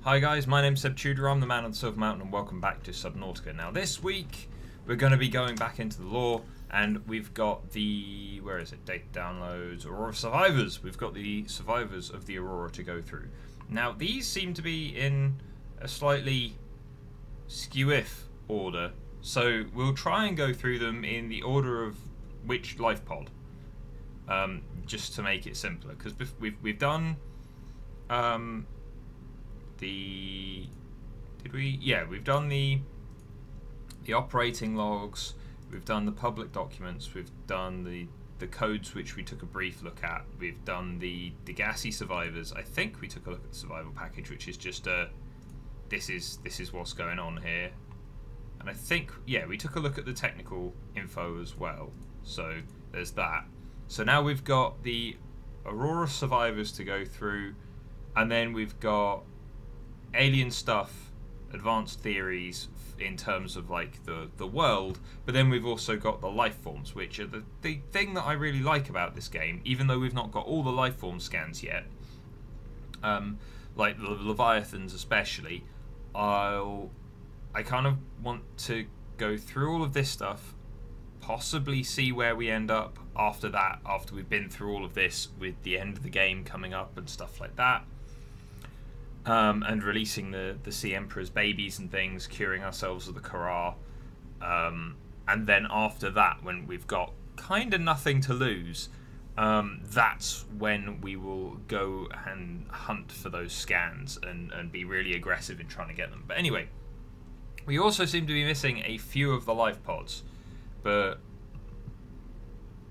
Hi guys, my name's Seb Tudor, I'm the man on the Silver Mountain, and welcome back to Subnautica. Now this week we're going to be going back into the lore, and we've got the, data downloads, Aurora survivors. We've got the survivors of the Aurora to go through. Now these seem to be in a slightly skew-if order, so we'll try and go through them in the order of which Lifepod, just to make it simpler, because we've done we've done the operating logs, we've done the public documents, we've done the codes which we took a brief look at, we've done the gassy survivors. I think we took a look at the survival package, which is just this is what's going on here, and I think we took a look at the technical info as well, so there's that. So now we've got the Aurora survivors to go through, and then we've got alien stuff, advanced theories in terms of like the world, but then we've also got the life forms, which are the thing that I really like about this game, even though we've not got all the life form scans yet, like the Leviathans especially. I kind of want to go through all of this stuff, possibly see where we end up after that, after we've been through all of this, with the end of the game coming up and stuff like that. And releasing the Sea Emperor's babies and things, curing ourselves of the Kara. And then after that, when we've got kind of nothing to lose, that's when we will go and hunt for those scans and be really aggressive in trying to get them. But anyway, we also seem to be missing a few of the life pods, but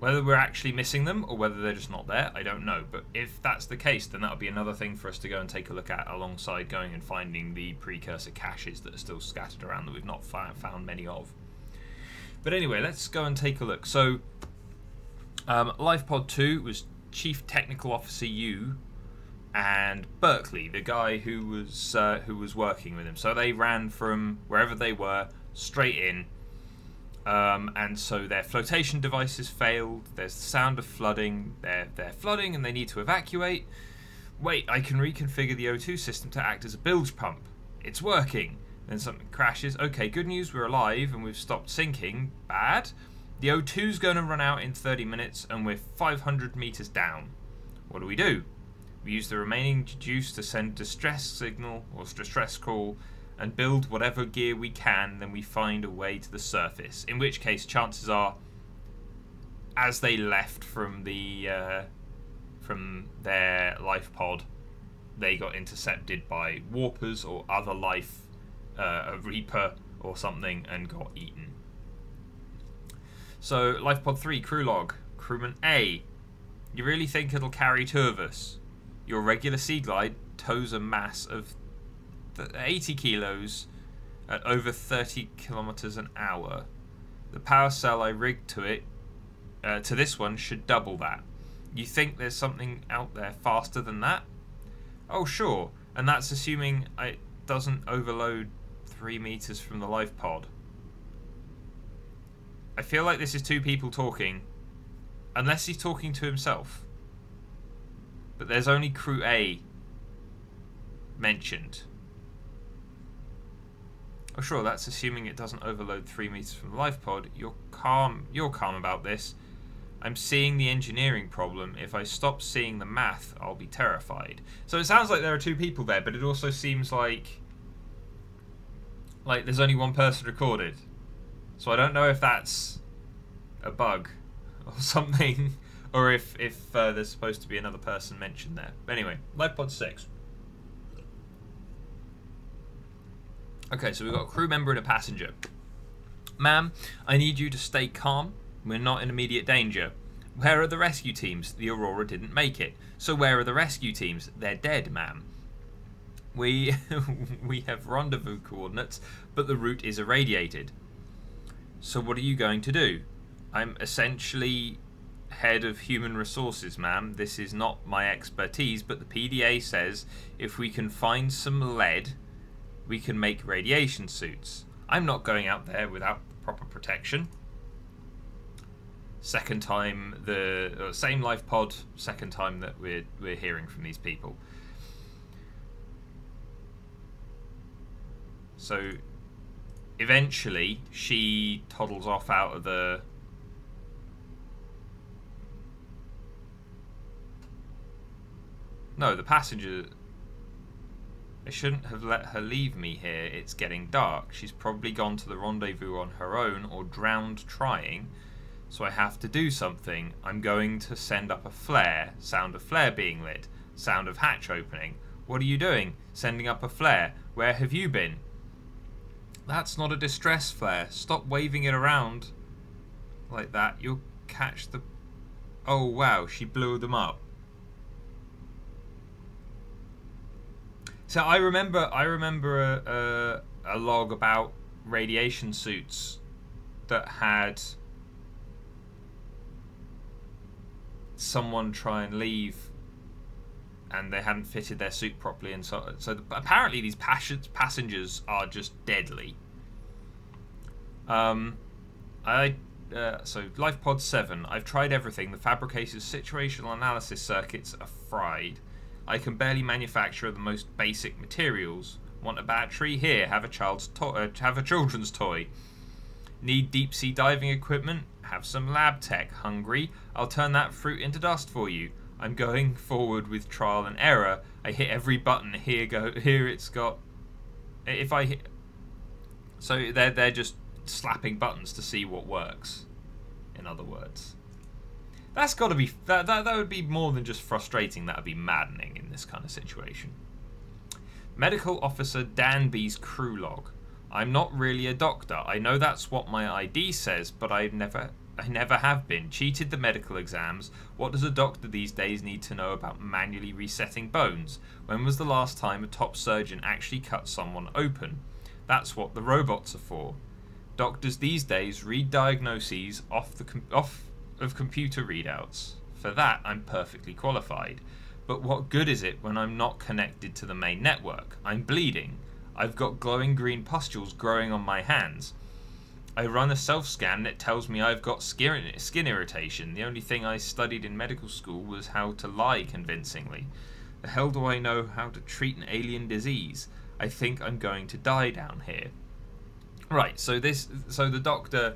whether we're actually missing them or whether they're just not there, I don't know. But if that's the case, then that'll be another thing for us to go and take a look at, alongside going and finding the precursor caches that are still scattered around that we've not found many of. But anyway, let's go and take a look. So, Lifepod 2 was Chief Technical Officer Yu and Berkeley, the guy who was working with him. So they ran from wherever they were straight in. And so their flotation devices failed. There's the sound of flooding. They're flooding and they need to evacuate. Wait, I can reconfigure the O2 system to act as a bilge pump. It's working. Then something crashes. Okay, good news, we're alive and we've stopped sinking. Bad. The O2's going to run out in 30 minutes and we're 500 meters down. What do? We use the remaining juice to send distress signal or distress call and build whatever gear we can, then we find a way to the surface. In which case, chances are, as they left from their life pod, they got intercepted by warpers or other life, a Reaper or something, and got eaten. So, Lifepod 3, crew log. Crewman A. You really think it'll carry two of us? Your regular Sea Glide tows a mass of 80 kilos at over 30 kilometers an hour. The power cell I rigged to it, to this one, should double that. You think there's something out there faster than that? Oh, sure. And that's assuming it doesn't overload 3 meters from the life pod. I feel like this is two people talking, unless he's talking to himself. But there's only Crew A mentioned. Oh, sure, that's assuming it doesn't overload 3 meters from the life pod. You're calm about this. I'm seeing the engineering problem. If I stop seeing the math, I'll be terrified. So it sounds like there are two people there, but it also seems like there's only one person recorded. So I don't know if that's a bug or something, or if there's supposed to be another person mentioned there. But anyway, Lifepod 6. Okay, so we've got a crew member and a passenger. Ma'am, I need you to stay calm. We're not in immediate danger. Where are the rescue teams? The Aurora didn't make it. So where are the rescue teams? They're dead, ma'am. We have rendezvous coordinates, but the route is irradiated. So what are you going to do? I'm essentially head of human resources, ma'am. This is not my expertise, but the PDA says if we can find some lead, we can make radiation suits. I'm not going out there without proper protection. Second time, the same life pod, second time that we're hearing from these people. So eventually she toddles off out of the... No, the passenger... I shouldn't have let her leave me here. It's getting dark. She's probably gone to the rendezvous on her own or drowned trying. So I have to do something. I'm going to send up a flare. Sound of flare being lit. Sound of hatch opening. What are you doing? Sending up a flare. Where have you been? That's not a distress flare. Stop waving it around like that. You'll catch the... Oh wow, she blew them up. So I remember a log about radiation suits that had someone try and leave and they hadn't fitted their suit properly, and so apparently these passengers are just deadly. So Lifepod 7. I've tried everything. The fabricator's situational analysis circuits are fried. I can barely manufacture the most basic materials. Want a battery? Here, have a children's toy. Need deep sea diving equipment? Have some lab tech. Hungry? I'll turn that fruit into dust for you. I'm going forward with trial and error. I hit every button. Here it's got. If I hit, so they're just slapping buttons to see what works. In other words. That's got to be that would be more than just frustrating. That would be maddening in this kind of situation. Medical Officer Danby's crew log. I'm not really a doctor. I know that's what my ID says, but I never have been. Cheated the medical exams. What does a doctor these days need to know about manually resetting bones? When was the last time a top surgeon actually cut someone open? That's what the robots are for. Doctors these days read diagnoses off of computer readouts. For that, I'm perfectly qualified. But what good is it when I'm not connected to the main network? I'm bleeding. I've got glowing green pustules growing on my hands. I run a self-scan and it tells me I've got skin irritation. The only thing I studied in medical school was how to lie convincingly. The hell do I know how to treat an alien disease? I think I'm going to die down here. Right, so the doctor...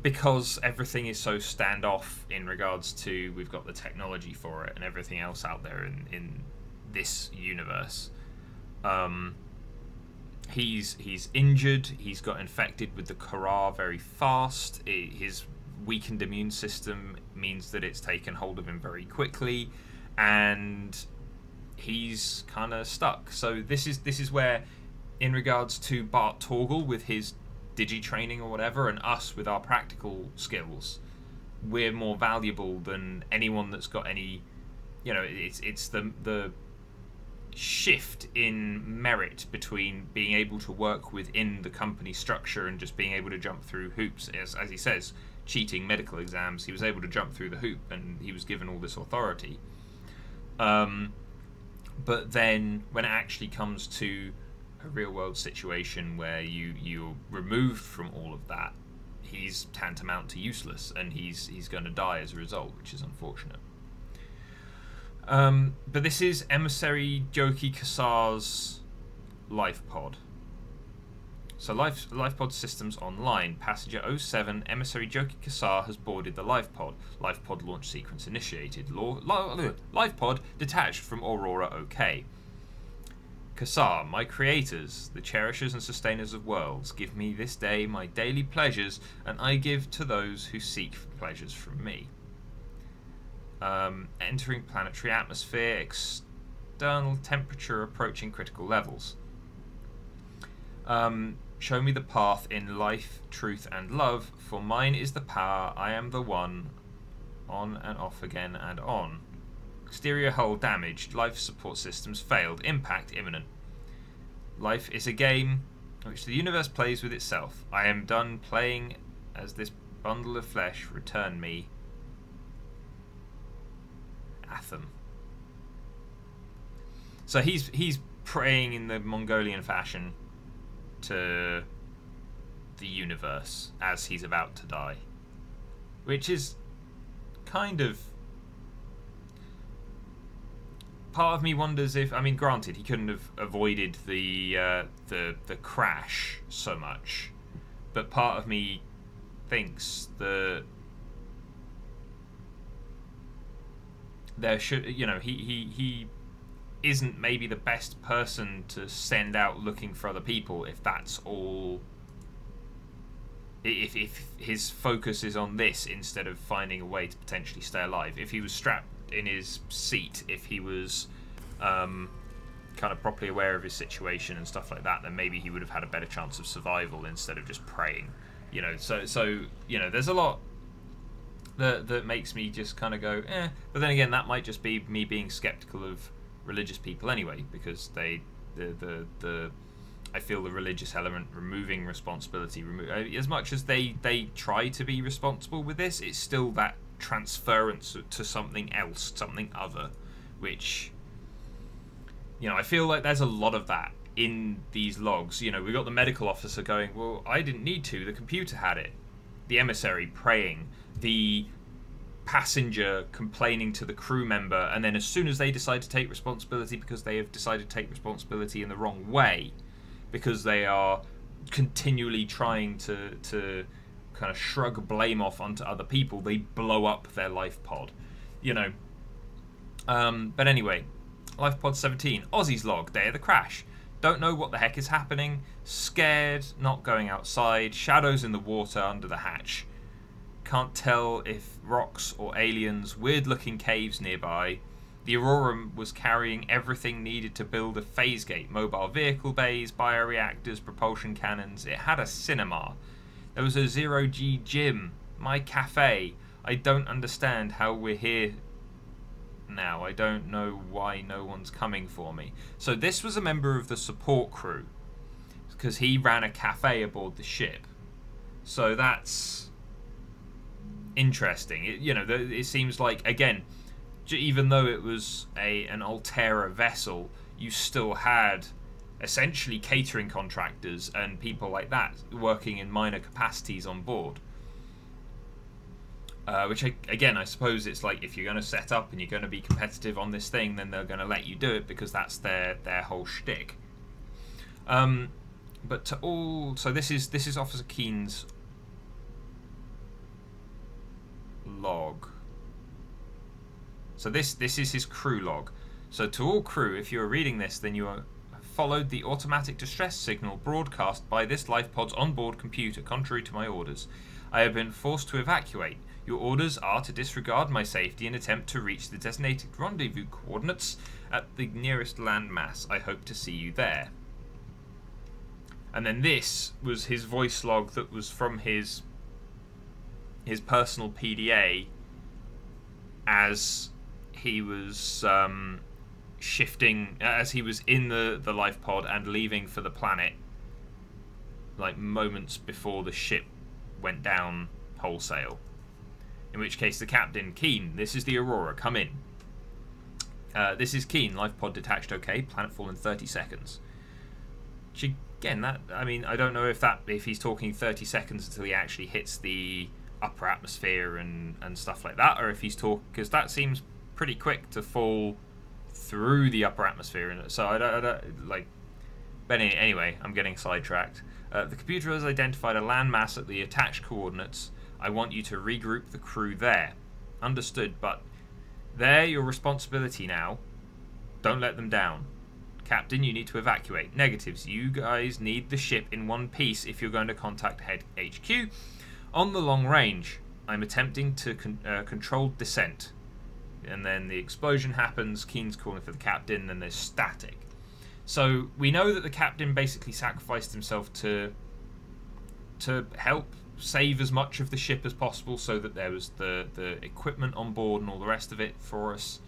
Because everything is so standoff in regards to we've got the technology for it and everything else out there in this universe, he's injured. He's got infected with the Kara very fast. His weakened immune system means that it's taken hold of him very quickly, and he's kind of stuck. So this is where, in regards to Bart Torgal with his digi-training or whatever, and us with our practical skills, we're more valuable than anyone that's got any, it's the shift in merit between being able to work within the company structure and just being able to jump through hoops. As he says, cheating medical exams, he was able to jump through the hoop and he was given all this authority. But then when it actually comes to a real world situation where you're removed from all of that, he's tantamount to useless, and he's going to die as a result, which is unfortunate. But this is Emissary Joki Kassar's Lifepod. So Lifepod systems online. Passenger 07, Emissary Joki Kassar has boarded the Lifepod. Lifepod launch sequence initiated. Lifepod detached from Aurora OK. Kassar, my creators, the cherishers and sustainers of worlds, give me this day my daily pleasures, and I give to those who seek pleasures from me. Entering planetary atmosphere, external temperature approaching critical levels. Show me the path in life, truth, and love, for mine is the power, I am the one, on and off again and on. Exterior hull damaged, life support systems failed, impact imminent. Life is a game which the universe plays with itself. I am done playing as this bundle of flesh. Return me. Atham. So he's praying in the Mongolian fashion to the universe as he's about to die, which is kind of part of me wonders if, I mean, granted, he couldn't have avoided the crash so much, but part of me thinks that there should, he isn't maybe the best person to send out looking for other people if that's all. If his focus is on this instead of finding a way to potentially stay alive. If he was strapped in his seat, if he was kind of properly aware of his situation and stuff like that, then maybe he would have had a better chance of survival instead of just praying. So there's a lot that makes me just kind of go, eh. But then again, that might just be me being skeptical of religious people anyway, because I feel the religious element removing responsibility, as much as they try to be responsible with this, it's still that transference to something else, something other, which, I feel like there's a lot of that in these logs. We've got the medical officer going, well, I didn't need to, the computer had it. The emissary praying, the passenger complaining to the crew member, and then as soon as they decide to take responsibility because they have decided to take responsibility in the wrong way, because they are continually trying to kind of shrug blame off onto other people, they blow up their Lifepod. But anyway, Lifepod 17, Aussie's log, day of the crash. Don't know what the heck is happening. Scared, not going outside. Shadows in the water under the hatch. Can't tell if rocks or aliens. Weird-looking caves nearby. The Aurora was carrying everything needed to build a phase gate. Mobile vehicle bays, bioreactors, propulsion cannons. It had a cinema. There was a zero-G gym. My cafe. I don't understand how we're here now. I don't know why no one's coming for me. So this was a member of the support crew, because he ran a cafe aboard the ship. So that's interesting. It seems like, again, even though it was an Altera vessel, you still had essentially catering contractors and people like that working in minor capacities on board. Which, I suppose it's like, if you're going to set up and you're going to be competitive on this thing, then they're going to let you do it because that's their whole shtick. But so this is Officer Keynes' log. So this is his crew log. So to all crew, if you are reading this, then you have followed the automatic distress signal broadcast by this Lifepod's onboard computer, contrary to my orders. I have been forced to evacuate. Your orders are to disregard my safety and attempt to reach the designated rendezvous coordinates at the nearest landmass. I hope to see you there. And then this was his voice log that was from his personal PDA as he was shifting, as he was in the Lifepod and leaving for the planet, like moments before the ship went down wholesale. In which case, the captain, Keen, this is the Aurora, come in. This is Keen, Lifepod detached okay, planetfall in 30 seconds. Which, again, I don't know if he's talking 30 seconds until he actually hits the upper atmosphere and stuff like that, or if he's because that seems pretty quick to fall through the upper atmosphere. And so I don't like. But anyway, I'm getting sidetracked. The computer has identified a landmass at the attached coordinates. I want you to regroup the crew there. Understood, but they're your responsibility now. Don't let them down. Captain, you need to evacuate. Negatives. You guys need the ship in one piece if you're going to contact Head HQ. On the long range, I'm attempting to control descent. And then the explosion happens. Keen's calling for the captain, then there's static. So we know that the captain basically sacrificed himself to help save as much of the ship as possible, so that there was the equipment on board and all the rest of it for us,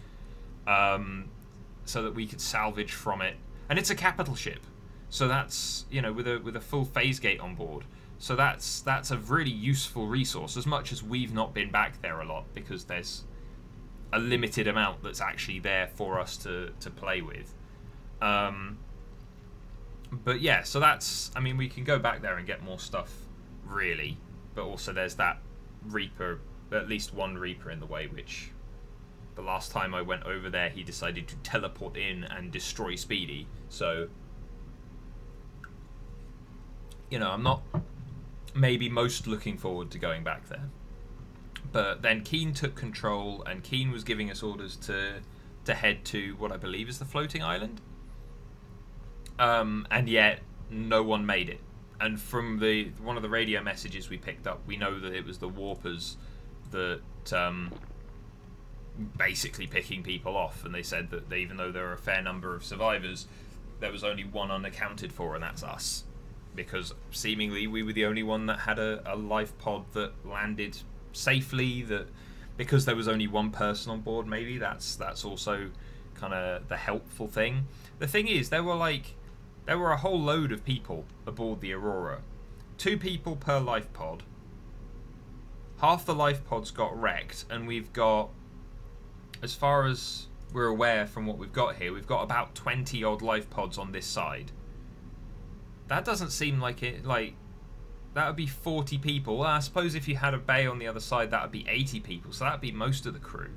so that we could salvage from it. And it's a capital ship, so that's with a full phase gate on board. So that's a really useful resource, as much as we've not been back there a lot because there's a limited amount that's actually there for us to play with. But yeah, so that's, we can go back there and get more stuff, really, but also there's that Reaper, at least one Reaper in the way, which the last time I went over there, he decided to teleport in and destroy Speedy. So, I'm not maybe most looking forward to going back there. But then Keynes took control, and Keynes was giving us orders to head to what I believe is the floating island. And yet, no one made it. And from one of the radio messages we picked up, we know that it was the warpers that basically picking people off. And they said that even though there are a fair number of survivors, there was only one unaccounted for, and that's us. Because seemingly we were the only one that had a life pod that landed safely. That because there was only one person on board, maybe that's also kind of the helpful thing. The thing is, there were a whole load of people aboard the Aurora. 2 people per life pod. Half the life pods got wrecked, and we've got, as far as we're aware from what we've got here, we've got about 20 odd life pods on this side. That doesn't seem like it, that would be 40 people. Well, I suppose if you had a bay on the other side, that would be 80 people, so that would be most of the crew.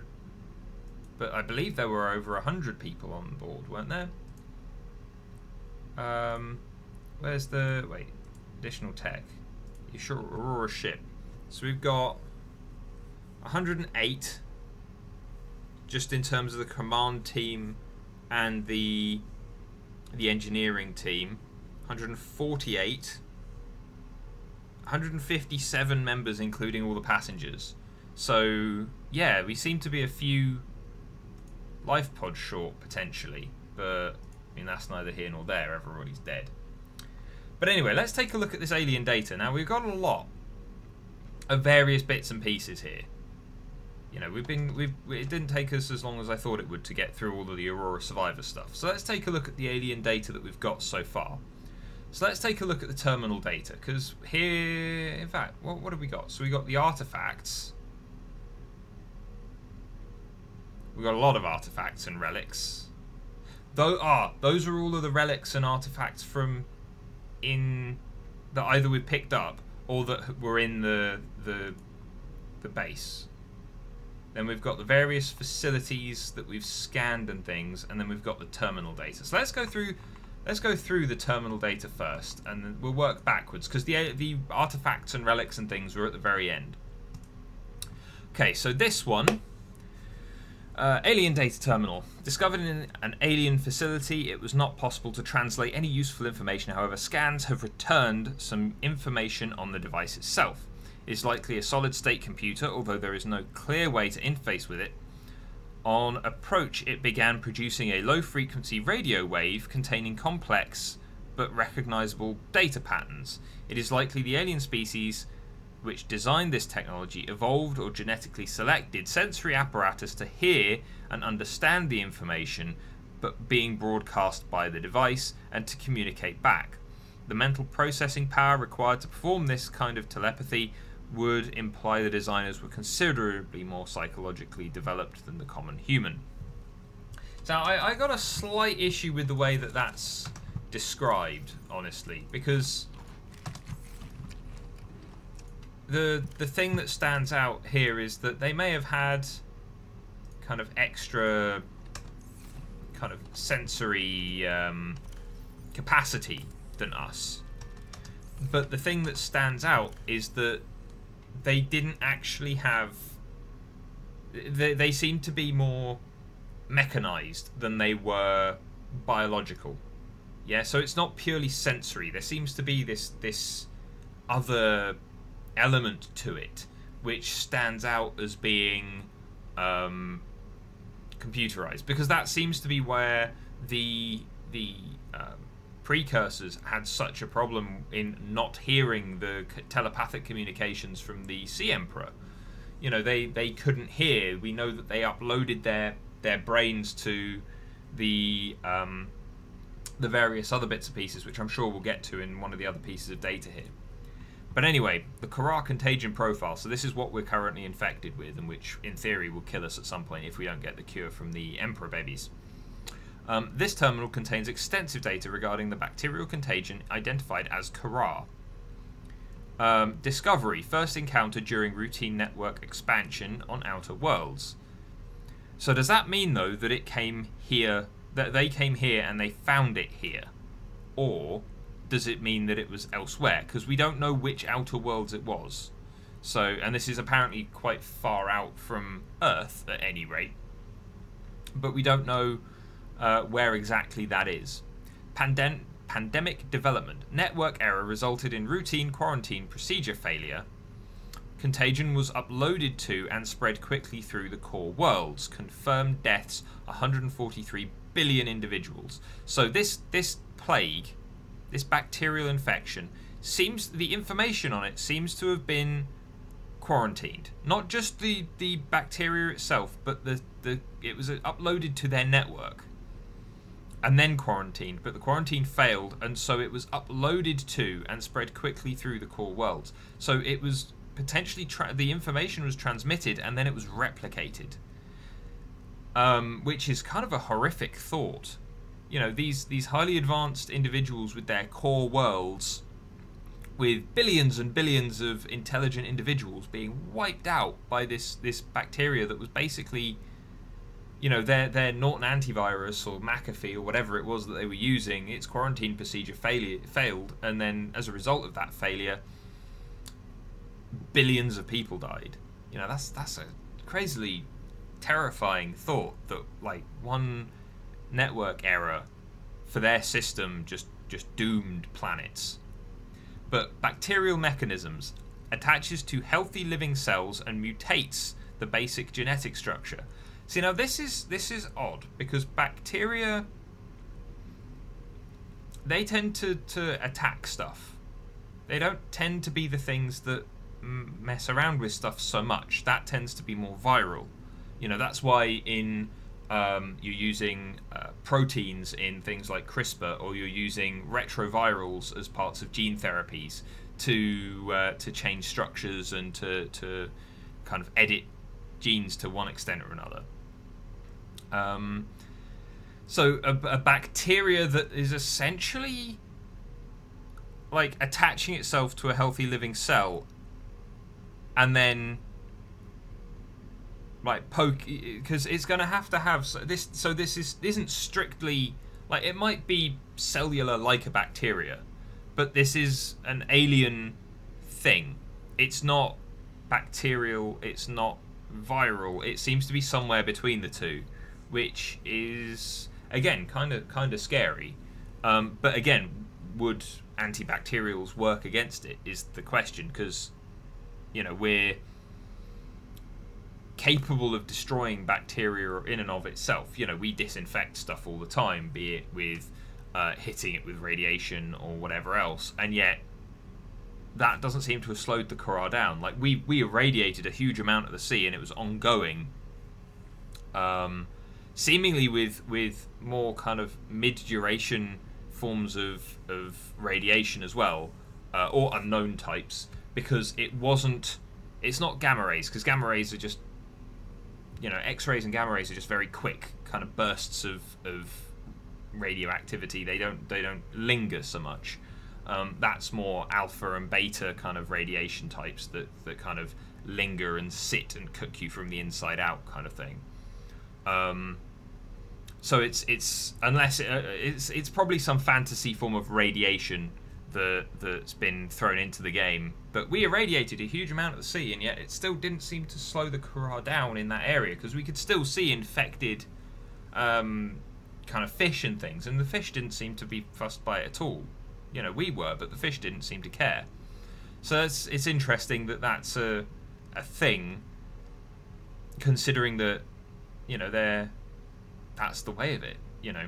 But I believe there were over 100 people on board, weren't there? Where's the... Wait. Additional tech. You sure? Aurora ship. So we've got 108 just in terms of the command team and the engineering team. 148. 157 members, including all the passengers. So, yeah, we seem to be a few life pods short, potentially. But, I mean, that's neither here nor there. Everybody's dead. But anyway, let's take a look at this alien data. Now, we've got a lot of various bits and pieces here. It didn't take us as long as I thought it would to get through all of the Aurora Survivor stuff. So let's take a look at the alien data that we've got so far. So let's take a look at the terminal data, because here, in fact, what have we got? So we got the artifacts. We've got a lot of artifacts and relics. Those are all of the relics and artifacts that either we picked up or that were in the base. Then we've got the various facilities that we've scanned and things, and then we've got the terminal data. So let's go through the terminal data first, and then we'll work backwards, because the artifacts and relics and things were at the very end. Okay, so this one, alien data terminal. Discovered in an alien facility, it was not possible to translate any useful information. However, scans have returned some information on the device itself. It is likely a solid-state computer, although there is no clear way to interface with it. On approach, it began producing a low-frequency radio wave containing complex but recognizable data patterns. It is likely the alien species which designed this technology evolved or genetically selected sensory apparatus to hear and understand the information but being broadcast by the device and to communicate back. The mental processing power required to perform this kind of telepathy would imply the designers were considerably more psychologically developed than the common human. So I got a slight issue with the way that that's described, honestly, because the thing that stands out here is that they may have had kind of extra kind of sensory capacity than us. But the thing that stands out is that they didn't actually have... They seem to be more mechanized than they were biological. Yeah, so it's not purely sensory. There seems to be this other element to it which stands out as being computerized, because that seems to be where the precursors had such a problem in not hearing the telepathic communications from the Sea Emperor. They couldn't hear. We know that they uploaded their brains to the various other bits and pieces, which I'm sure we'll get to in one of the other pieces of data here. But anyway, the Kara contagion profile. So this is what we're currently infected with, and which, in theory, will kill us at some point if we don't get the cure from the Emperor babies. This terminal contains extensive data regarding the bacterial contagion identified as Kara. Discovery, first encountered during routine network expansion on outer worlds. So does that mean, though, that it came here, that they came here and they found it here? Or does it mean that it was elsewhere? Because we don't know which outer worlds it was. So, and this is apparently quite far out from Earth at any rate. But we don't know where exactly that is. Pandemic development. Network error resulted in routine quarantine procedure failure. Contagion was uploaded to and spread quickly through the core worlds. Confirmed deaths 143 billion individuals. So this plague, this bacterial infection, the information on it seems to have been quarantined. Not just the bacteria itself, but it was uploaded to their network and then quarantined, but the quarantine failed, and so it was uploaded to and spread quickly through the core worlds. So it was potentially the information was transmitted and then it was replicated, which is kind of a horrific thought. You know, these highly advanced individuals with their core worlds, with billions and billions of intelligent individuals being wiped out by this bacteria that was basically, you know, their Norton antivirus or McAfee or whatever it was that they were using. Its quarantine procedure failed, and then as a result of that failure, billions of people died. You know, that's a crazily terrifying thought, that like one network error for their system just doomed planets. But bacterial mechanisms attaches to healthy living cells and mutates the basic genetic structure. See, now this is odd, because bacteria, they tend to attack stuff. They don't tend to be the things that mess around with stuff so much. That tends to be more viral. You know, that's why in you're using proteins in things like CRISPR, or you're using retrovirals as parts of gene therapies to change structures and to kind of edit genes to one extent or another. So a bacteria that is essentially like attaching itself to a healthy living cell, and then like poke, because it's going to have this. So this isn't strictly like, it might be cellular like a bacteria, but this is an alien thing. It's not bacterial. It's not viral. It seems to be somewhere between the two, which is again kind of scary. But again, would antibacterials work against it is the question, because you know, we're capable of destroying bacteria in and of itself. You know, we disinfect stuff all the time, be it with hitting it with radiation or whatever else, and yet that doesn't seem to have slowed the Corral down. Like we irradiated a huge amount of the sea, and it was ongoing, seemingly with more kind of mid-duration forms of radiation as well, or unknown types, because it's not gamma rays, because gamma rays are just, you know, X-rays and gamma rays are just very quick kind of bursts of radioactivity. They don't linger so much. That's more alpha and beta kind of radiation types that kind of linger and sit and cook you from the inside out kind of thing. So it's unless it's probably some fantasy form of radiation that's been thrown into the game. But we irradiated a huge amount of the sea, and yet it still didn't seem to slow the Corral down in that area, because we could still see infected kind of fish and things, and the fish didn't seem to be fussed by it at all. You know, we were, but the fish didn't seem to care. So it's interesting that that's a thing, considering that, you know, that's the way of it, you know.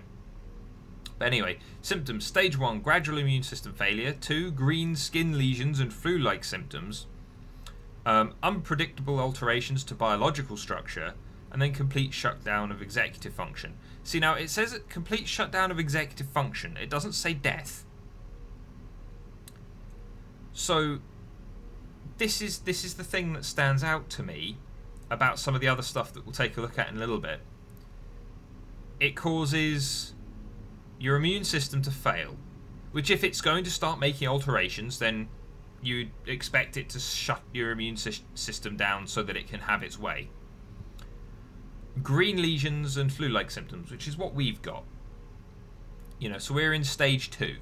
But anyway, symptoms. Stage 1, gradual immune system failure. 2, green skin lesions and flu-like symptoms. Unpredictable alterations to biological structure. And then complete shutdown of executive function. See, now it says complete shutdown of executive function. It doesn't say death. So this is the thing that stands out to me about some of the other stuff that we'll take a look at in a little bit. It causes your immune system to fail, which, if it's going to start making alterations, then you'd expect it to shut your immune system down so that it can have its way. green lesions and flu-like symptoms, which is what we've got. So we're in stage 2.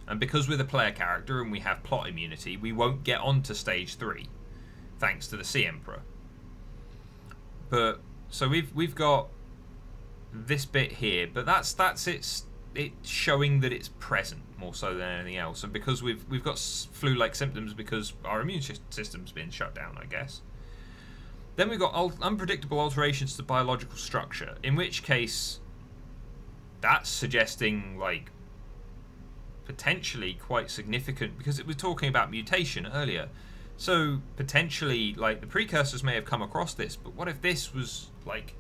And because we're the player character and we have plot immunity, we won't get on to stage 3, thanks to the Sea Emperor. But so we've got this bit here, but that's it's showing that it's present more so than anything else. And because we've got flu-like symptoms because our immune system's been shut down, I guess. Then we've got unpredictable alterations to biological structure, in which case that's suggesting like potentially quite significant, because it was talking about mutation earlier. So potentially like the precursors may have come across this, but what if this was like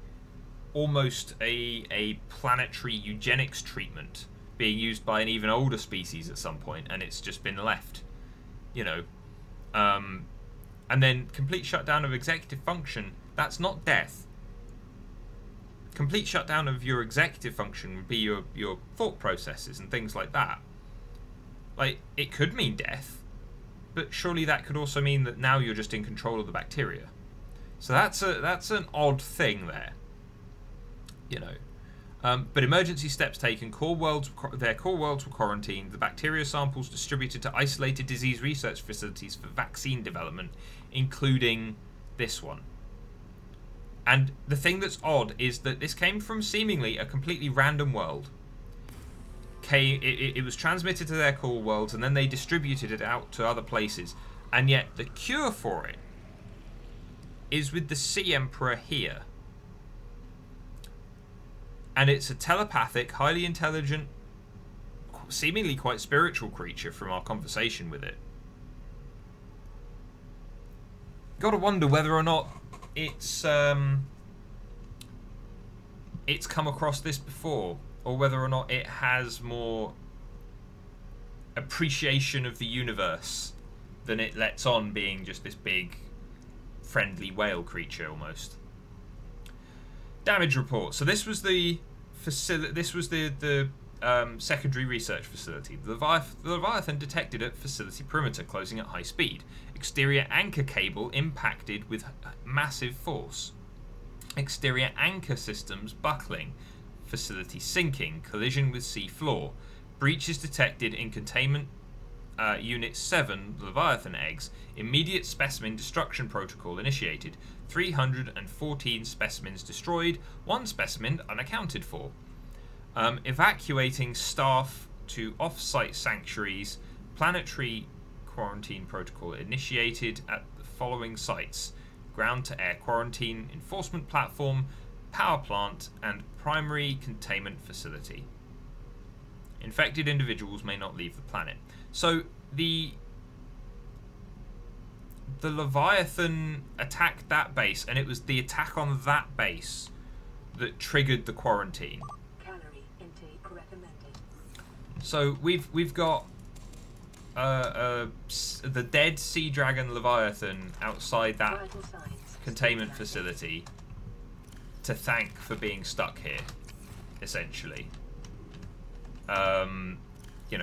almost a planetary eugenics treatment being used by an even older species at some point, and it's just been left, and then complete shutdown of executive function. That's not death. Complete shutdown of your executive function would be your thought processes and things like that. Like, it could mean death, but surely that could also mean that now you're just in control of the bacteria. So that's an odd thing there. But emergency steps taken. Their core worlds were quarantined. The bacteria samples distributed to isolated disease research facilities for vaccine development, including this one. And the thing that's odd is that this came from seemingly a completely random world. It was transmitted to their core worlds, and then they distributed it out to other places. And yet the cure for it is with the Sea Emperor here. And it's a telepathic, highly intelligent, seemingly quite spiritual creature from our conversation with it. Gotta wonder whether or not it's come across this before, or whether or not it has more appreciation of the universe than it lets on, being just this big, friendly whale creature almost. Damage report. So this was the secondary research facility. The Leviathan detected at facility perimeter, closing at high speed. Exterior anchor cable impacted with massive force. Exterior anchor systems buckling. Facility sinking. Collision with sea floor. Breaches detected in containment Unit 7 Leviathan eggs. Immediate specimen destruction protocol initiated. 314 specimens destroyed. 1 specimen unaccounted for. Evacuating staff to off-site sanctuaries. Planetary quarantine protocol initiated at the following sites: ground-to-air quarantine, enforcement platform, power plant, and primary containment facility. Infected individuals may not leave the planet. So the Leviathan attacked that base, and it was the attack on that base that triggered the quarantine. Calorie intake recommended. So we've got the dead sea dragon Leviathan outside that containment facility to thank for being stuck here, essentially.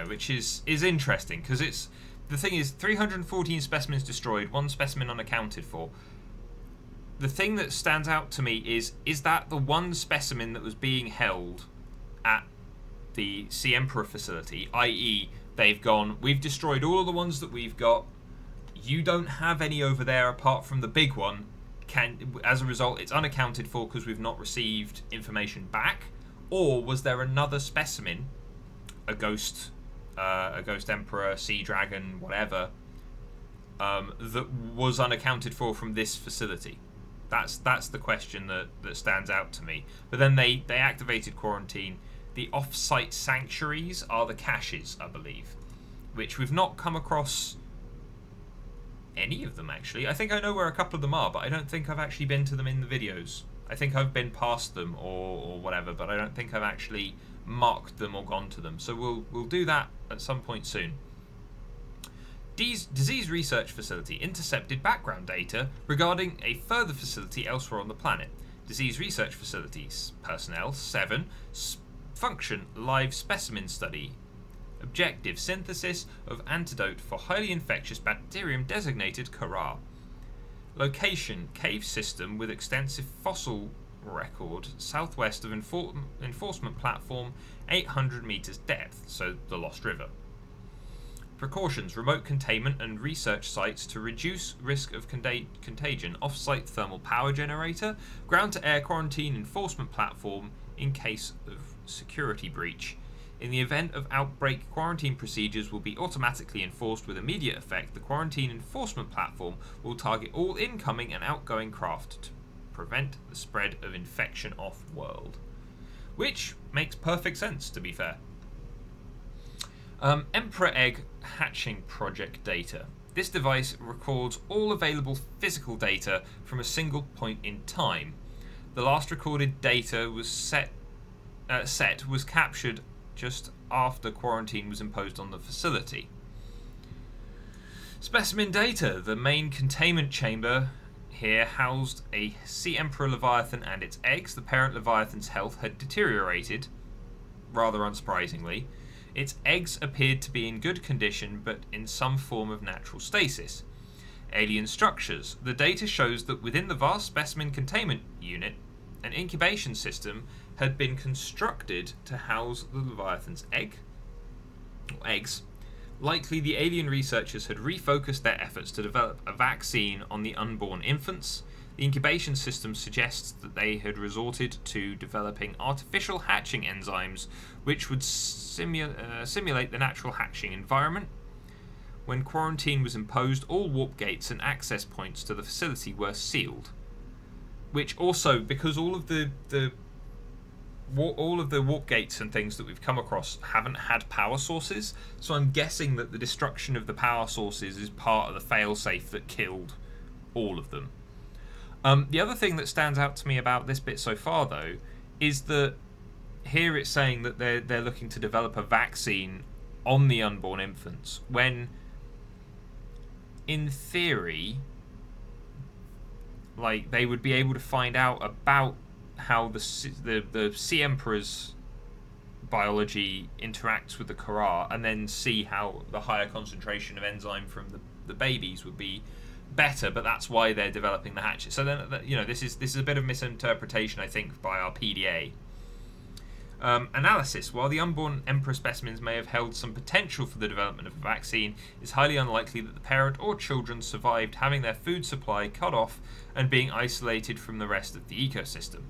Which is interesting, because it's the thing is 314 specimens destroyed, 1 specimen unaccounted for. The thing that stands out to me is that the 1 specimen that was being held at the Sea Emperor facility, i.e. they've gone, we've destroyed all of the ones that we've got, you don't have any over there apart from the big one, as a result it's unaccounted for because we've not received information back? Or was there another specimen, a ghost emperor, sea dragon, whatever, that was unaccounted for from this facility? That's the question that stands out to me. But then they activated quarantine. The off-site sanctuaries are the caches, I believe, which we've not come across any of them, actually. I think I know where a couple of them are, but I don't think I've actually been to them in the videos. I think I've been past them or whatever, but I don't think I've actually marked them or gone to them. So we'll do that at some point soon. Disease Research Facility intercepted background data regarding a further facility elsewhere on the planet. Disease Research Facilities personnel 7. Function live specimen study. Objective synthesis of antidote for highly infectious bacterium designated Kara. Location cave system with extensive fossil record southwest of enforcement platform 800 meters depth, so the Lost River. Precautions: remote containment and research sites to reduce risk of contagion, off-site thermal power generator, ground-to-air quarantine enforcement platform in case of security breach. In the event of outbreak, quarantine procedures will be automatically enforced with immediate effect. The quarantine enforcement platform will target all incoming and outgoing craft to prevent the spread of infection off-world. Which makes perfect sense, to be fair. Emperor Egg hatching project data. This device records all available physical data from a single point in time. The last recorded data was was captured just after quarantine was imposed on the facility. Specimen data. The main containment chamber here housed a sea emperor leviathan and its eggs. The parent leviathan's health had deteriorated, rather unsurprisingly. Its eggs appeared to be in good condition, but in some form of natural stasis. Alien structures. The data shows that within the vast specimen containment unit, an incubation system had been constructed to house the leviathan's eggs. Likely, the alien researchers had refocused their efforts to develop a vaccine on the unborn infants. The incubation system suggests that they had resorted to developing artificial hatching enzymes which would simulate the natural hatching environment. When quarantine was imposed, all warp gates and access points to the facility were sealed. Which also, because all of the warp gates and things that we've come across haven't had power sources, so I'm guessing that the destruction of the power sources is part of the failsafe that killed all of them. The other thing that stands out to me about this bit so far, though, is that here it's saying that they're looking to develop a vaccine on the unborn infants, when, in theory, like, they would be able to find out about how the Sea Emperor's biology interacts with the Kara, and then see how the higher concentration of enzyme from the babies would be better, but that's why they're developing the hatches. So then, this is a bit of misinterpretation, I think, by our PDA. Analysis. While the unborn emperor specimens may have held some potential for the development of a vaccine, it's highly unlikely that the parent or children survived having their food supply cut off and being isolated from the rest of the ecosystem.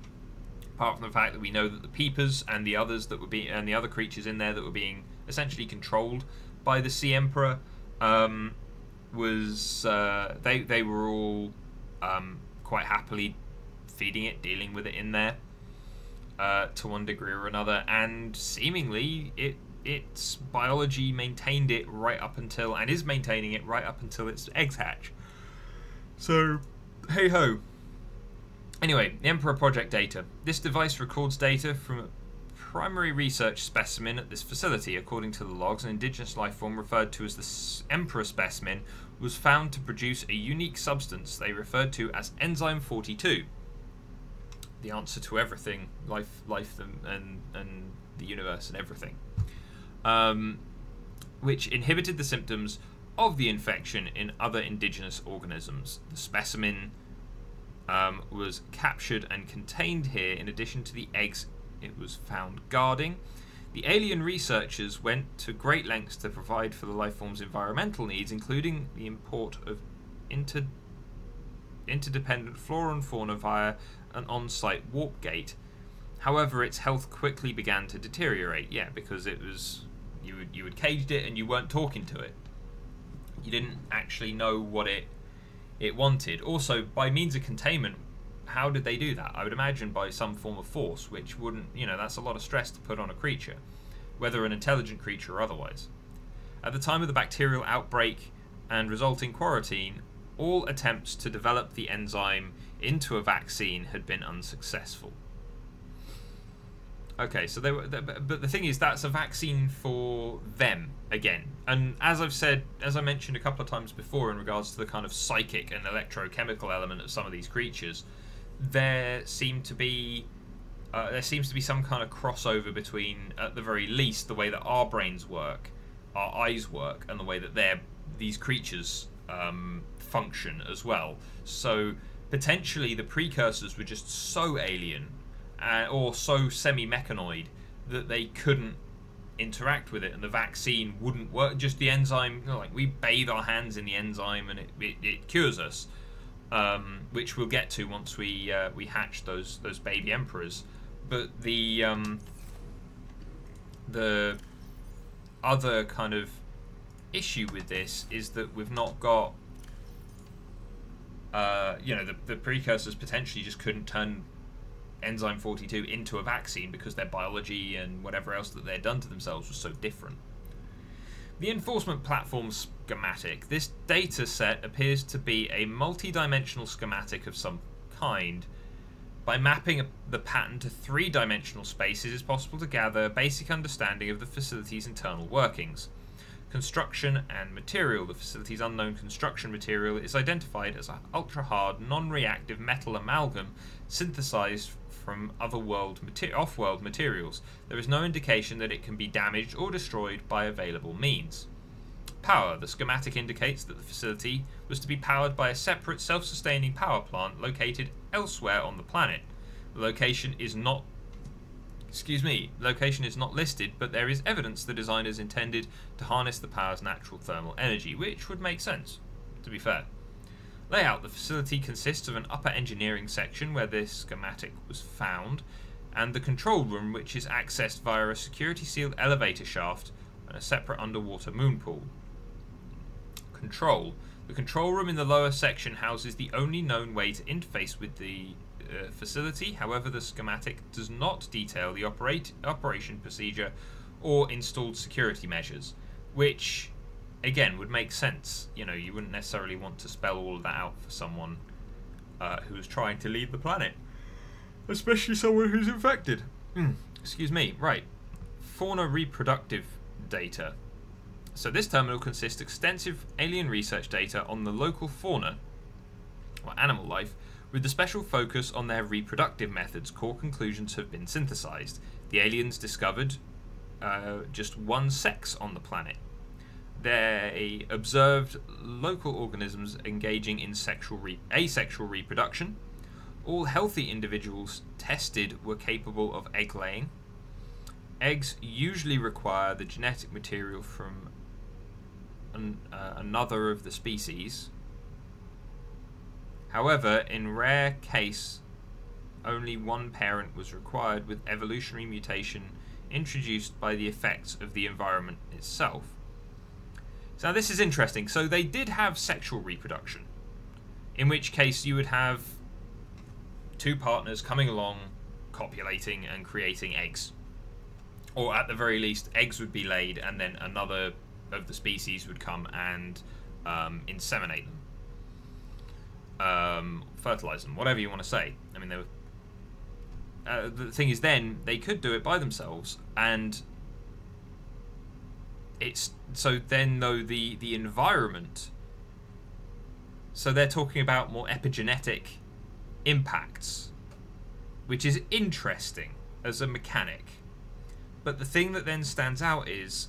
Apart from the fact that we know that the peepers and the others that were and the other creatures in there that were being essentially controlled by the Sea Emperor, they were all quite happily feeding it, dealing with it in there to one degree or another, and seemingly its biology maintained it right up until, and is maintaining it right up until its eggs hatch. So, hey ho. Anyway, the Emperor Project data. This device records data from a primary research specimen at this facility. According to the logs, an indigenous life form referred to as the Emperor specimen was found to produce a unique substance they referred to as Enzyme 42. The answer to everything, life and the universe and everything. Which inhibited the symptoms of the infection in other indigenous organisms. The specimen was captured and contained here in addition to the eggs it was found guarding. The alien researchers went to great lengths to provide for the life form's environmental needs, including the import of interdependent flora and fauna via an on-site warp gate. However, its health quickly began to deteriorate. Yeah, because it was you had caged it and you weren't talking to it. You didn't actually know what it wanted. Also, by means of containment, how did they do that? I would imagine by some form of force, which wouldn't, that's a lot of stress to put on a creature, whether an intelligent creature or otherwise. At the time of the bacterial outbreak and resulting quarantine, all attempts to develop the enzyme into a vaccine had been unsuccessful. Okay, so but the thing is, that's a vaccine for them again. And as I mentioned a couple of times before, in regards to the kind of psychic and electrochemical element of some of these creatures, there seems to be some kind of crossover between, at the very least, the way that our brains work, our eyes work, and the way that these creatures function as well. So potentially the precursors were just so alien or so semi-mechanoid that they couldn't interact with it, and the vaccine wouldn't work. Just the enzyme, like we bathe our hands in the enzyme and it cures us, which we'll get to once we hatch those baby emperors. But the other kind of issue with this is that we've not got the precursors potentially just couldn't turn enzyme 42 into a vaccine because their biology and whatever else that they'd done to themselves was so different. The enforcement platform schematic. This data set appears to be a multi-dimensional schematic of some kind. By mapping the pattern to three-dimensional spaces, it's possible to gather a basic understanding of the facility's internal workings. Construction and material. The facility's unknown construction material is identified as an ultra-hard, non-reactive metal amalgam synthesized from off-world materials. There is no indication that it can be damaged or destroyed by available means. Power. The schematic indicates that the facility was to be powered by a separate self-sustaining power plant located elsewhere on the planet. The location is not listed, but there is evidence the designers intended to harness the power's natural thermal energy, which would make sense, to be fair. Layout. The facility consists of an upper engineering section where this schematic was found, and the control room, which is accessed via a security-sealed elevator shaft and a separate underwater moon pool. Control. The control room in the lower section houses the only known way to interface with the facility. However, the schematic does not detail the operation procedure or installed security measures, which again would make sense. You wouldn't necessarily want to spell all of that out for someone who's trying to leave the planet, especially someone who's infected. Excuse me. Right. Fauna reproductive data. So this terminal consists of extensive alien research data on the local fauna, or animal life, with the special focus on their reproductive methods. Core conclusions have been synthesized. The aliens discovered just one sex on the planet. They observed local organisms engaging in asexual reproduction. All healthy individuals tested were capable of egg laying. Eggs usually require the genetic material from another of the species. However, in rare case, only one parent was required, with evolutionary mutation introduced by the effects of the environment itself. So now this is interesting. So they did have sexual reproduction, in which case you would have two partners coming along, copulating and creating eggs. Or at the very least, eggs would be laid and then another of the species would come and inseminate them, fertilize them, whatever you want to say. I mean, they were. The thing is, then they could do it by themselves, and it's so then though the environment. So they're talking about more epigenetic impacts, which is interesting as a mechanic. But the thing that then stands out is,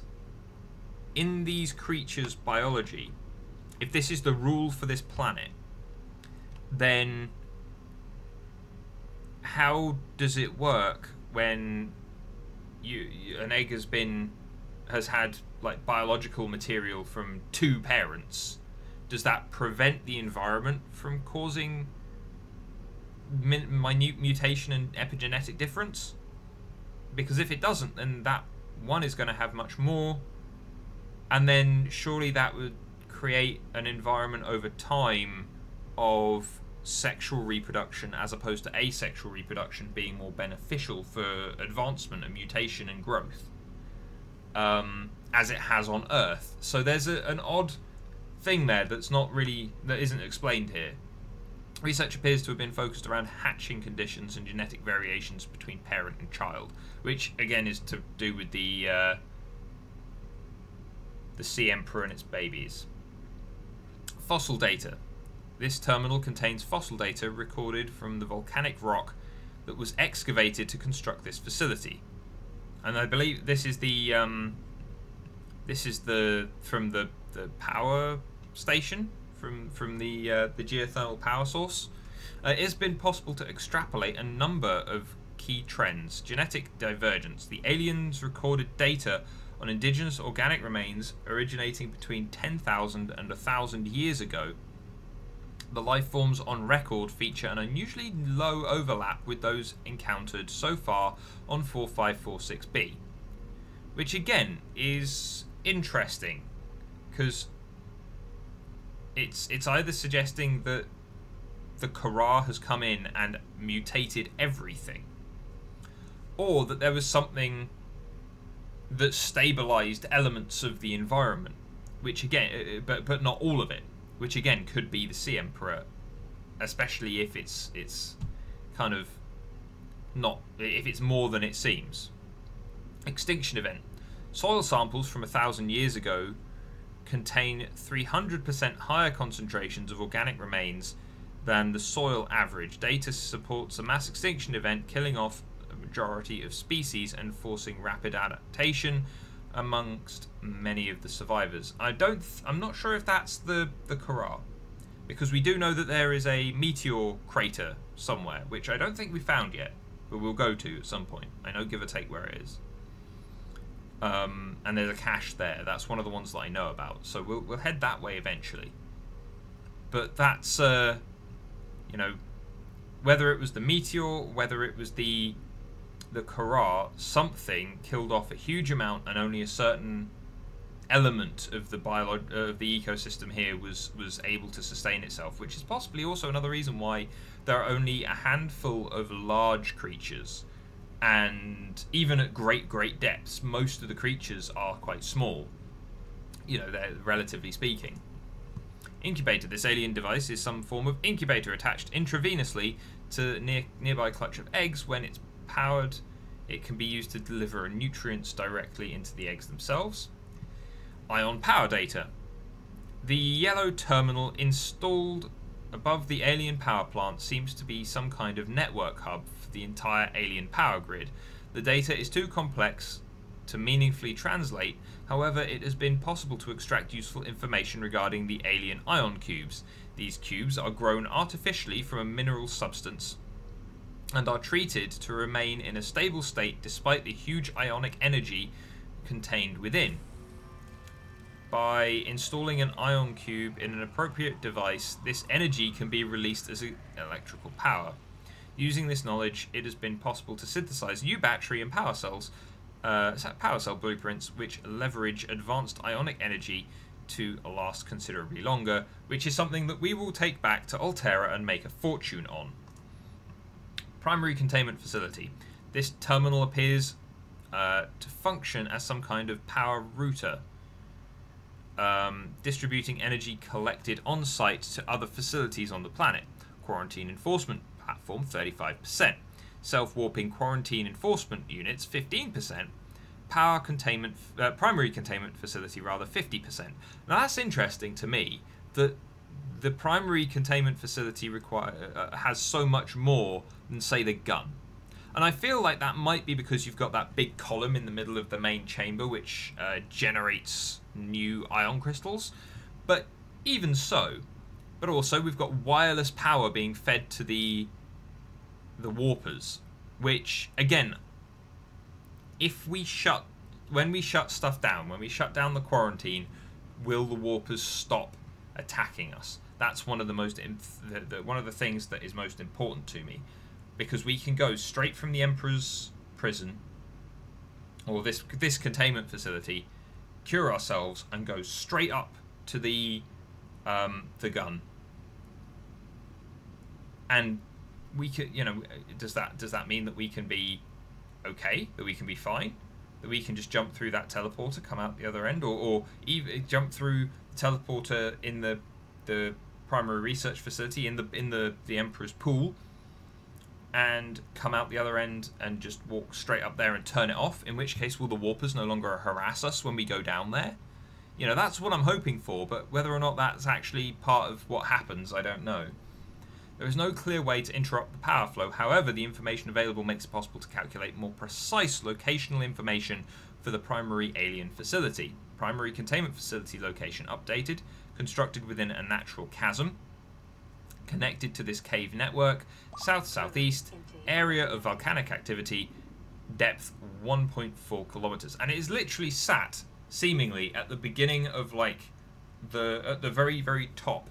in these creatures' biology, if this is the rule for this planet, then how does it work when an egg has had like biological material from two parents? Does that prevent the environment from causing minute mutation and epigenetic difference? Because if it doesn't, then that one is going to have much more, and then surely that would create an environment over time of sexual reproduction as opposed to asexual reproduction being more beneficial for advancement and mutation and growth, as it has on Earth. So there's an odd thing there that isn't explained here. Research appears to have been focused around hatching conditions and genetic variations between parent and child, which again is to do with the sea emperor and its babies. Fossil data. This terminal contains fossil data recorded from the volcanic rock that was excavated to construct this facility, and I believe this is from the power station from the geothermal power source. It's been possible to extrapolate a number of key trends. Genetic divergence. The aliens recorded data on indigenous organic remains originating between 10,000 and 1,000 years ago. The life forms on record feature an unusually low overlap with those encountered so far on 4546b, which again is interesting because it's either suggesting that the Kara has come in and mutated everything, or that there was something that stabilized elements of the environment, which again, but not all of it, which again could be the Sea Emperor, especially if it's kind of not, if it's more than it seems. Extinction event. Soil samples from 1,000 years ago contain 300% higher concentrations of organic remains than the soil average. Data supports a mass extinction event killing off a majority of species and forcing rapid adaptation amongst many of the survivors. I'm not sure if that's the Kara, because we do know that there is a meteor crater somewhere, which I don't think we found yet, but we'll go to at some point. I know, give or take, where it is. And there's a cache there. That's one of the ones that I know about. So we'll head that way eventually. But that's whether it was the meteor, whether it was the Kara, something killed off a huge amount, and only a certain element of the ecosystem here was able to sustain itself, which is possibly also another reason why there are only a handful of large creatures. And even at great depths, most of the creatures are quite small. They're relatively speaking. Incubator. This alien device is some form of incubator attached intravenously to nearby clutch of eggs. When it's powered, it can be used to deliver nutrients directly into the eggs themselves. Ion power data. The yellow terminal installed above the alien power plant seems to be some kind of network hub for the entire alien power grid. The data is too complex to meaningfully translate. However, it has been possible to extract useful information regarding the alien ion cubes. These cubes are grown artificially from a mineral substance and are treated to remain in a stable state despite the huge ionic energy contained within. By installing an ion cube in an appropriate device, this energy can be released as electrical power. Using this knowledge, it has been possible to synthesize new battery and power cell blueprints which leverage advanced ionic energy to last considerably longer, which is something that we will take back to Altera and make a fortune on. Primary containment facility. This terminal appears to function as some kind of power router, distributing energy collected on site to other facilities on the planet. Quarantine enforcement platform 35%, self-warping quarantine enforcement units 15%, primary containment facility 50%. Now that's interesting to me that the primary containment facility has so much more than, say, the gun. And I feel like that might be because you've got that big column in the middle of the main chamber which generates new ion crystals. But even so, but also we've got wireless power being fed to the warpers, which again, when we shut stuff down, when we shut down the quarantine, will the warpers stop attacking us? That's one of the one of the things that is most important to me, because we can go straight from the Emperor's prison or this containment facility, cure ourselves, and go straight up to the gun. And we could, does that mean that we can be okay? That we can be fine? That we can just jump through that teleporter, come out the other end, or even jump through the teleporter in the primary research facility in the Emperor's pool, and come out the other end and just walk straight up there and turn it off, in which case will the warpers no longer harass us when we go down there? That's what I'm hoping for, but whether or not that's actually part of what happens, I don't know. There is no clear way to interrupt the power flow. However, the information available makes it possible to calculate more precise locational information for the primary alien facility. Primary containment facility location updated, constructed within a natural chasm. connected to this cave network, south-southeast, area of volcanic activity, depth 1.4 kilometers. And it is literally sat, seemingly, at the beginning of, like, at the very, very top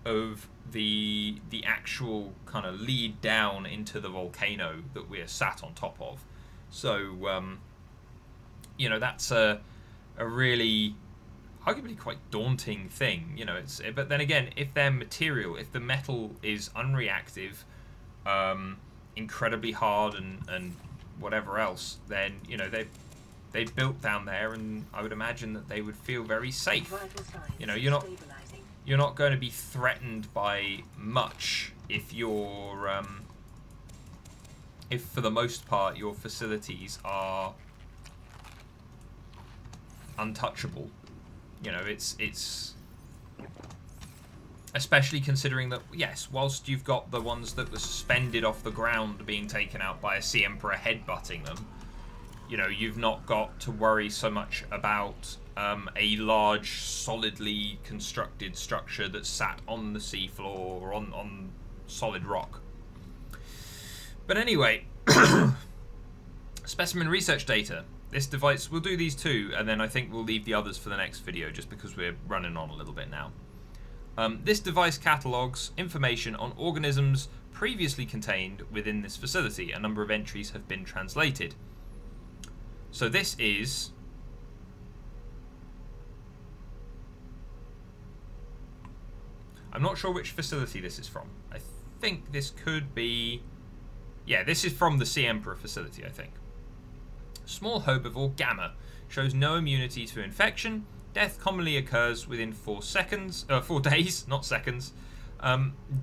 of the actual kind of lead down into the volcano that we're sat on top of. So, you know, that's a really arguably quite daunting thing, you know. But then again, if their material, if the metal is unreactive, incredibly hard and whatever else, then, you know, they built down there, and I would imagine that they would feel very safe. You know, you're not going to be threatened by much if you're if for the most part your facilities are untouchable. You know, it's especially considering that, yes, whilst you've got the ones that were suspended off the ground being taken out by a Sea Emperor headbutting them, you know, you've not got to worry so much about a large, solidly constructed structure that's sat on the seafloor or on solid rock. But anyway, specimen research data. This device, we'll do these two, and then I think we'll leave the others for the next video just because we're running on a little bit now. This device catalogues information on organisms previously contained within this facility. A number of entries have been translated. So this is... I'm not sure which facility this is from. I think this could be... Yeah, this is from the Sea Emperor facility, I think. Small herbivore Gamma shows no immunity to infection. Death commonly occurs within 4 days, not seconds.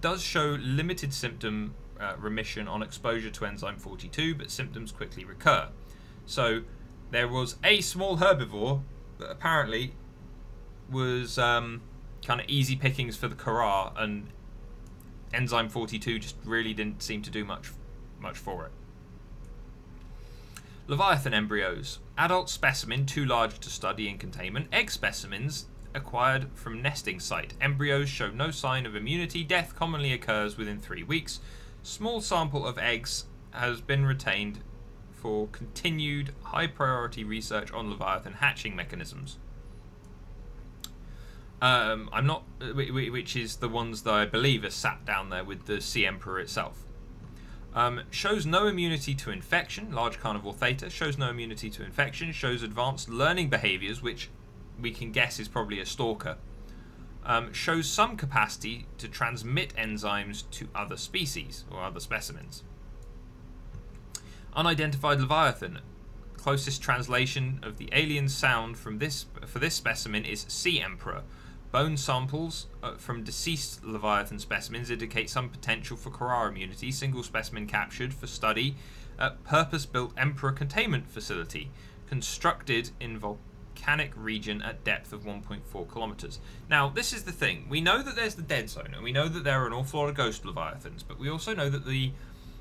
Does show limited symptom remission on exposure to enzyme 42, but symptoms quickly recur. So there was a small herbivore that apparently was kind of easy pickings for the Kharaa, and enzyme 42 just really didn't seem to do much for it. Leviathan embryos. Adult specimen too large to study in containment. Egg specimens acquired from nesting site. Embryos show no sign of immunity. Death commonly occurs within 3 weeks. Small sample of eggs has been retained for continued high priority research on Leviathan hatching mechanisms. I'm not, which is the ones that I believe are sat down there with the Sea Emperor itself. Shows no immunity to infection. Large carnivore theta shows no immunity to infection. Shows advanced learning behaviors, which we can guess is probably a stalker. Shows some capacity to transmit enzymes to other species or other specimens. Unidentified Leviathan. Closest translation of the alien sound for this specimen is Sea Emperor. Bone samples from deceased Leviathan specimens indicate some potential for Kharaa immunity. Single specimen captured for study at purpose-built Emperor containment facility, constructed in volcanic region at depth of 1.4 kilometers. Now, this is the thing. We know that there's the dead zone, and we know that there are an awful lot of ghost Leviathans, but we also know that the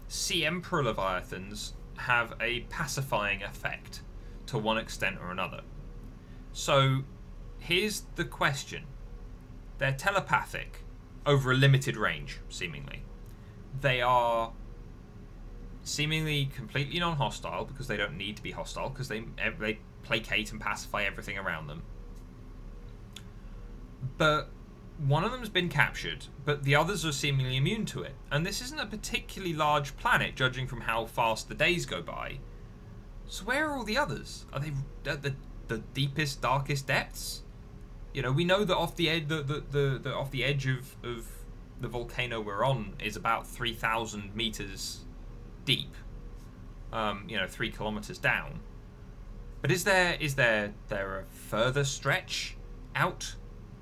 Sea Emperor Leviathans have a pacifying effect to one extent or another. So, here's the question. They're telepathic over a limited range, seemingly. They are seemingly completely non-hostile because they don't need to be hostile because they placate and pacify everything around them. But one of them's been captured, but the others are seemingly immune to it. And this isn't a particularly large planet, judging from how fast the days go by. So where are all the others? Are they at the deepest, darkest depths? You know, we know that off the edge, off the edge of the volcano we're on is about 3,000 meters deep. 3 kilometers down. But is there a further stretch out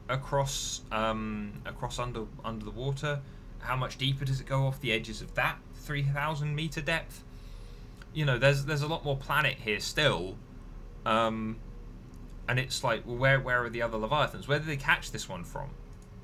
across under the water? How much deeper does it go off the edges of that 3,000 meter depth? You know, there's a lot more planet here still. And it's like, well, where are the other Leviathans? Where did they catch this one from?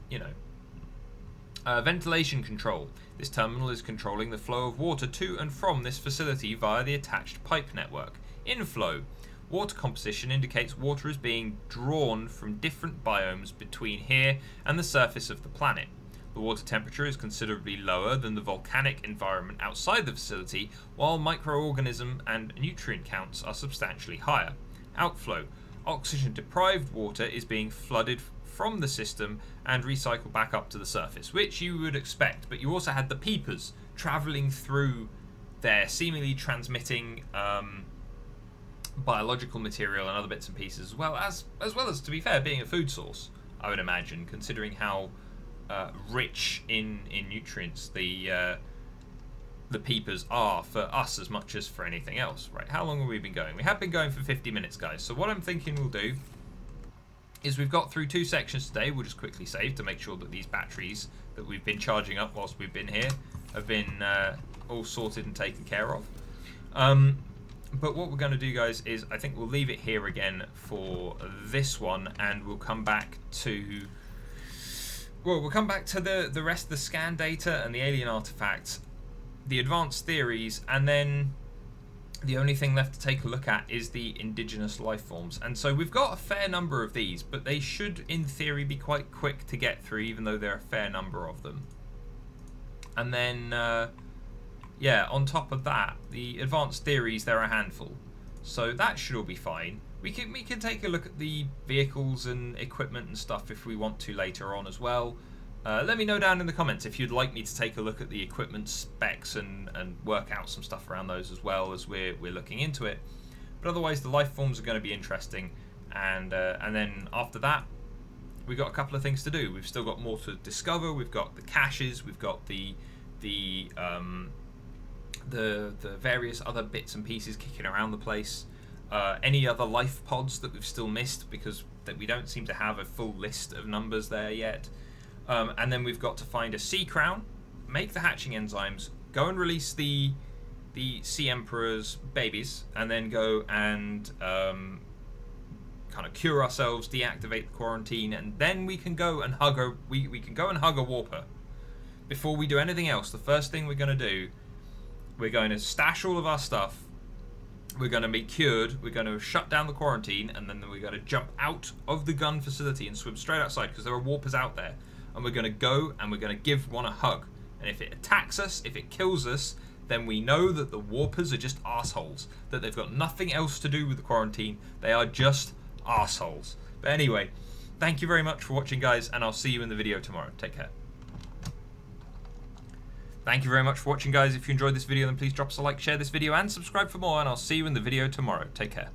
You know. Ventilation control. This terminal is controlling the flow of water to and from this facility via the attached pipe network. Inflow. Water composition indicates water is being drawn from different biomes between here and the surface of the planet. The water temperature is considerably lower than the volcanic environment outside the facility, while microorganism and nutrient counts are substantially higher. Outflow. Oxygen-deprived water is being flooded from the system and recycled back up to the surface, which you would expect, but you also had the peepers travelling through there, seemingly transmitting biological material and other bits and pieces, as well as, to be fair, being a food source, I would imagine, considering how rich in nutrients the peepers are for us as much as for anything else. Right, how long have we been going? We have been going for 50 minutes, guys. So what I'm thinking we'll do is we've got through 2 sections today. We'll just quickly save to make sure that these batteries that we've been charging up whilst we've been here have been all sorted and taken care of. But what we're going to do, guys, is I think we'll leave it here again for this one, and we'll come back to... Well, we'll come back to the rest of the scan data and the alien artifacts, the advanced theories, and then the only thing left to take a look at is the indigenous life forms. And so we've got a fair number of these, but they should, in theory, be quite quick to get through, even though there are a fair number of them. And then, yeah, on top of that, the advanced theories, they're a handful. So that should all be fine. We can take a look at the vehicles and equipment and stuff if we want to later on as well. Let me know down in the comments if you'd like me to take a look at the equipment specs and work out some stuff around those as well as we're looking into it. But otherwise, the life forms are going to be interesting, and then after that, we've got a couple of things to do. We've still got more to discover. We've got the caches. We've got the various other bits and pieces kicking around the place. Any other life pods that we've still missed, because we don't seem to have a full list of numbers there yet. And then we've got to find a sea crown, make the hatching enzymes, go and release the Sea Emperor's babies, and then go and kind of cure ourselves, deactivate the quarantine, and then we can go and hug a warper. Before we do anything else, the first thing we're going to do, we're going to stash all of our stuff. We're going to be cured, we're going to shut down the quarantine, and then we're going to jump out of the gun facility and swim straight outside, because there are warpers out there. And we're going to go and we're going to give one a hug. And if it attacks us, if it kills us, then we know that the warpers are just assholes. That they've got nothing else to do with the quarantine. They are just assholes. But anyway, thank you very much for watching, guys, and I'll see you in the video tomorrow. Take care. Thank you very much for watching, guys. If you enjoyed this video, then please drop us a like, share this video, and subscribe for more, and I'll see you in the video tomorrow. Take care.